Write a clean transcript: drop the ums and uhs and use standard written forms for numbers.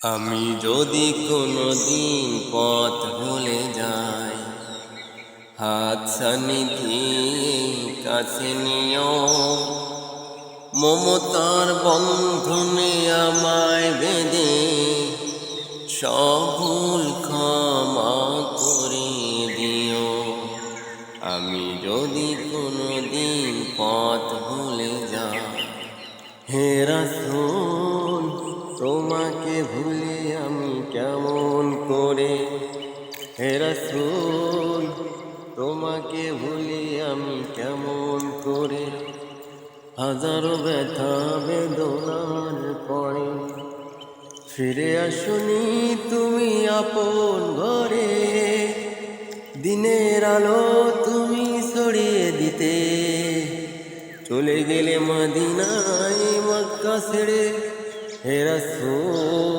আমি যদি কোনোদিন পথ ভুলে যাই, হাত সানিধি কাছে নিও, মমতার বন্ধনে আমায় বেঁধে সব ভুল ক্ষমা করে দিও। আমি যদি কোনোদিন পথ ভুলে যাই, হে রাসূল তোমাকে ভুলে আমি কেমন করে, হে রাসূল তোমাকে ভুলে আমি কেমন করে। হাজারো ব্যথা বেদনার পরে ফিরে আসুনি তুমি আপন ঘরে, দিনের আলো তুমি ছড়িয়ে দিতে চলে গেলে মদিনায় মক্কা ছেড়ে, হে রাসূল।